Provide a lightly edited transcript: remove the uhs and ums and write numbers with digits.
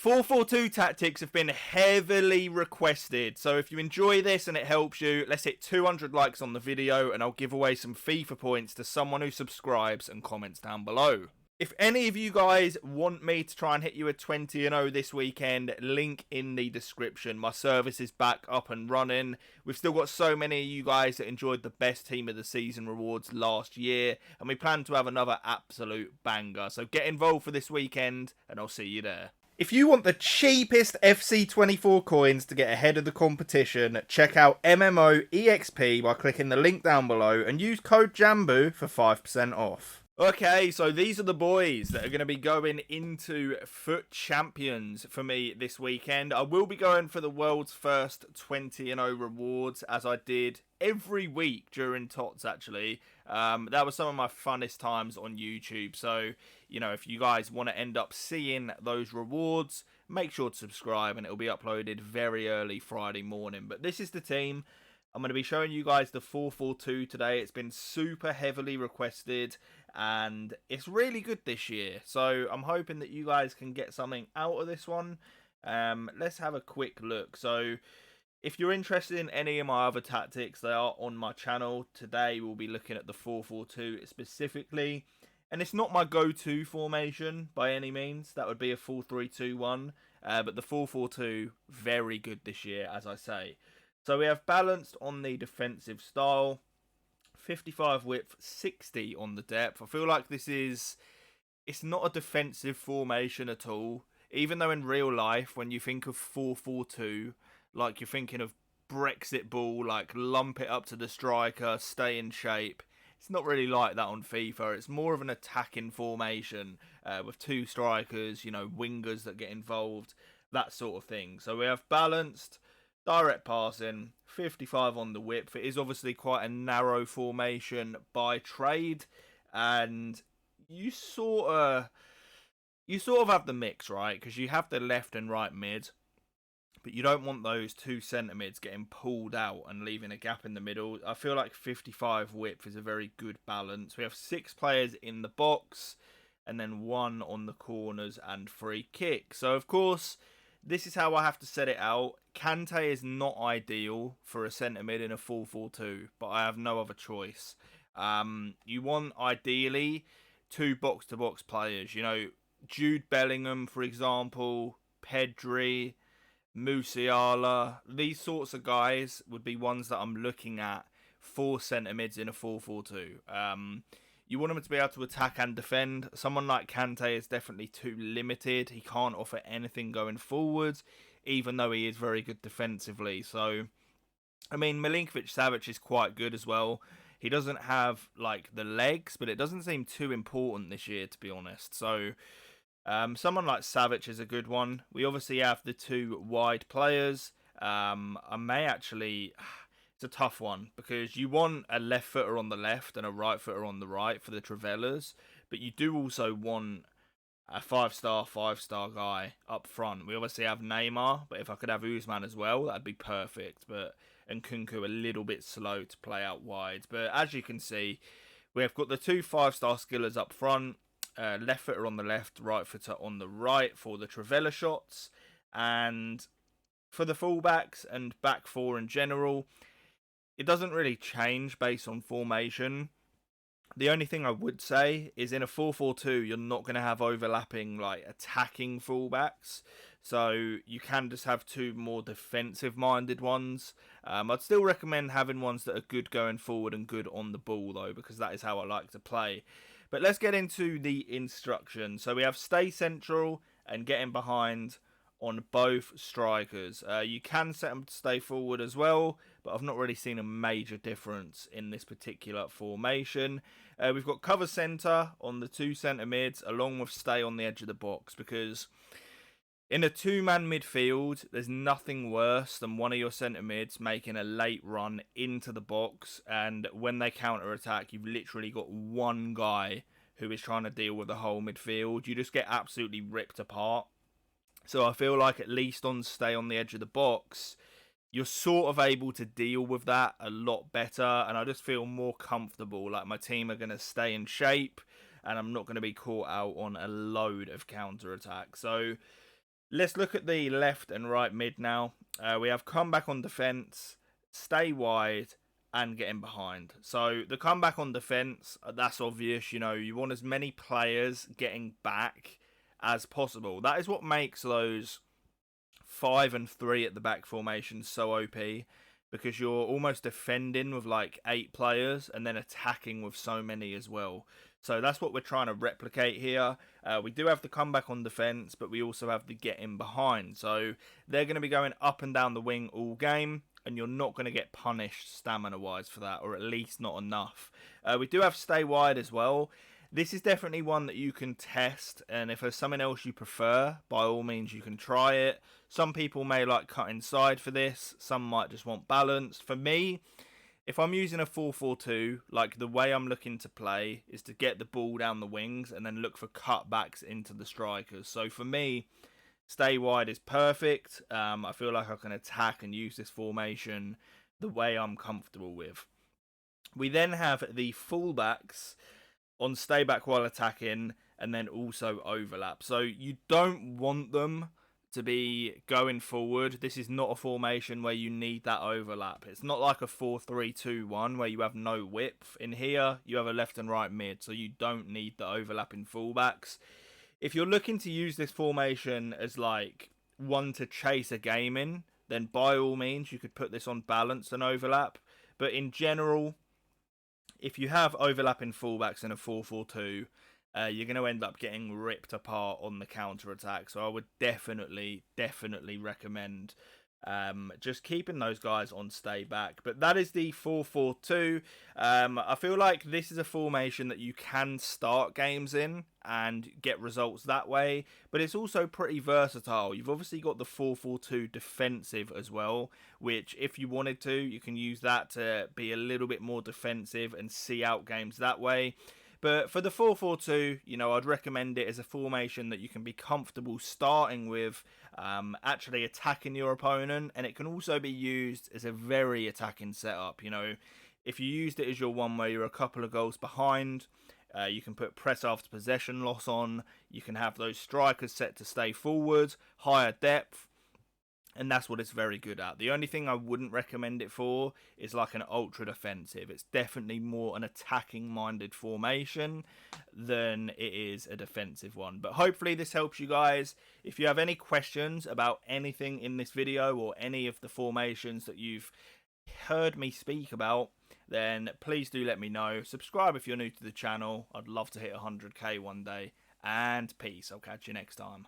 4-4-2 tactics have been heavily requested, so if you enjoy this and it helps you, let's hit 200 likes on the video and I'll give away some FIFA points to someone who subscribes and comments down below. If any of you guys want me to try and hit you a 20-0 this weekend, link in the description. My service is back up and running. We've still got so many of you guys that enjoyed the best team of the season rewards last year, and we plan to have another absolute banger. So get involved for this weekend, and I'll see you there. If you want the cheapest FC24 coins to get ahead of the competition, check out MMOEXP by clicking the link down below and use code JambooUK for 5% off. Okay, so these are the boys that are going to be going into Foot Champions for me this weekend. I will be going for the world's first 20-0 rewards, as I did every week during TOTS, actually. That was some of my funnest times on YouTube. So, you know, if you guys want to end up seeing those rewards, make sure to subscribe and it'll be uploaded very early Friday morning. But this is the team. I'm going to be showing you guys the 4-4-2 today. It's been super heavily requested and it's really good this year. So I'm hoping that you guys can get something out of this one. Let's have a quick look. So if you're interested in any of my other tactics, they are on my channel. Today we'll be looking at the 4-4-2 specifically. And it's not my go-to formation by any means. That would be a 4-3-2-1. But the 4-4-2, very good this year, as I say. So we have balanced on the defensive style, 55 width, 60 on the depth. I feel like it's not a defensive formation at all. Even though in real life, when you think of 4-4-2, like you're thinking of Brexit ball, like lump it up to the striker, stay in shape. It's not really like that on FIFA. It's more of an attacking formation with two strikers, you know, wingers that get involved, that sort of thing. So we have balanced. Direct passing, 55 on the width. It is obviously quite a narrow formation by trade, and you sort of have the mix, right? Because you have the left and right mid, but you don't want those two centre mids getting pulled out and leaving a gap in the middle. I feel like 55 width is a very good balance. We have 6 players in the box, and then 1 on the corners and free kick. So of course, this is how I have to set it out. Kante is not ideal for a centre mid in a 4-4-2, but I have no other choice. You want, ideally, 2 box-to-box players. You know, Jude Bellingham, for example, Pedri, Musiala. These sorts of guys would be ones that I'm looking at for centre mids in a 4-4-2. You want him to be able to attack and defend. Someone like Kante is definitely too limited. He can't offer anything going forwards, even though he is very good defensively. So, I mean, Milinkovic-Savic is quite good as well. He doesn't have, like, the legs, but it doesn't seem too important this year, to be honest. So, someone like Savic is a good one. We obviously have the 2 wide players. I may actually... It's a tough one because you want a left footer on the left and a right footer on the right for the Travellas, but you do also want a 5-star guy up front. We obviously have Neymar, but if I could have Usman as well, that'd be perfect. And Nkunku a little bit slow to play out wide. But as you can see, we have got the 2 5-star skillers up front, left footer on the left, right footer on the right for the Travella shots, and for the fullbacks and back 4 in general. It doesn't really change based on formation. The only thing I would say is in a 4-4-2, you're not going to have overlapping like attacking fullbacks. So you can just have 2 more defensive-minded ones. I'd still recommend having ones that are good going forward and good on the ball, though, because that is how I like to play. But let's get into the instructions. So we have stay central and get in behind on both strikers. You can set them to stay forward as well, but I've not really seen a major difference in this particular formation. We've got cover centre on the 2 centre mids, along with stay on the edge of the box, because in a 2-man midfield, there's nothing worse than one of your centre mids making a late run into the box, and when they counter-attack, you've literally got one guy who is trying to deal with the whole midfield. You just get absolutely ripped apart. So I feel like at least on stay on the edge of the box, you're sort of able to deal with that a lot better. And I just feel more comfortable. Like my team are going to stay in shape and I'm not going to be caught out on a load of counter-attack. So Let's look at the left and right mid now. We have comeback on defense, stay wide, and get in behind. So the comeback on defense, that's obvious. You know, you want as many players getting back as possible. That is what makes those 5 and 3 at the back formation so OP, because you're almost defending with like 8 players and then attacking with so many as well. So that's what we're trying to replicate here. We do have the comeback on defense, but we also have the get in behind. So they're going to be going up and down the wing all game, and you're not going to get punished stamina wise for that, or at least not enough. We do have stay wide as well. This is definitely one that you can test, and if there's something else you prefer, by all means you can try it. Some people may like cut inside for this, some might just want balanced. For me, if I'm using a 4-4-2, like the way I'm looking to play is to get the ball down the wings and then look for cutbacks into the strikers. So for me, stay wide is perfect. I feel like I can attack and use this formation the way I'm comfortable with. We then have the fullbacks on stay back while attacking, and then also overlap. So you don't want them to be going forward. This is not a formation where you need that overlap. It's not like a 4-3-2-1 where you have no width. In here, you have a left and right mid, so you don't need the overlapping fullbacks. If you're looking to use this formation as like one to chase a game in, then by all means you could put this on balance and overlap. But in general, if you have overlapping fullbacks in a 4-4-2, you're going to end up getting ripped apart on the counter attack. So I would definitely recommend just keeping those guys on stay back. But that is the 4-4-2. I feel like this is a formation that you can start games in and get results that way, but it's also pretty versatile. You've obviously got the 4-4-2 defensive as well, which if you wanted to, you can use that to be a little bit more defensive and see out games that way. But for the 4-4-2, you know, I'd recommend it as a formation that you can be comfortable starting with, actually attacking your opponent, and it can also be used as a very attacking setup. You know, if you used it as your one where you're a couple of goals behind, you can put press after possession loss on, you can have those strikers set to stay forward, higher depth, and that's what it's very good at. The only thing I wouldn't recommend it for is like an ultra defensive. It's definitely more an attacking minded formation than it is a defensive one. But hopefully this helps you guys. If you have any questions about anything in this video or any of the formations that you've heard me speak about, then please do let me know. Subscribe if you're new to the channel. I'd love to hit 100k one day. And peace. I'll catch you next time.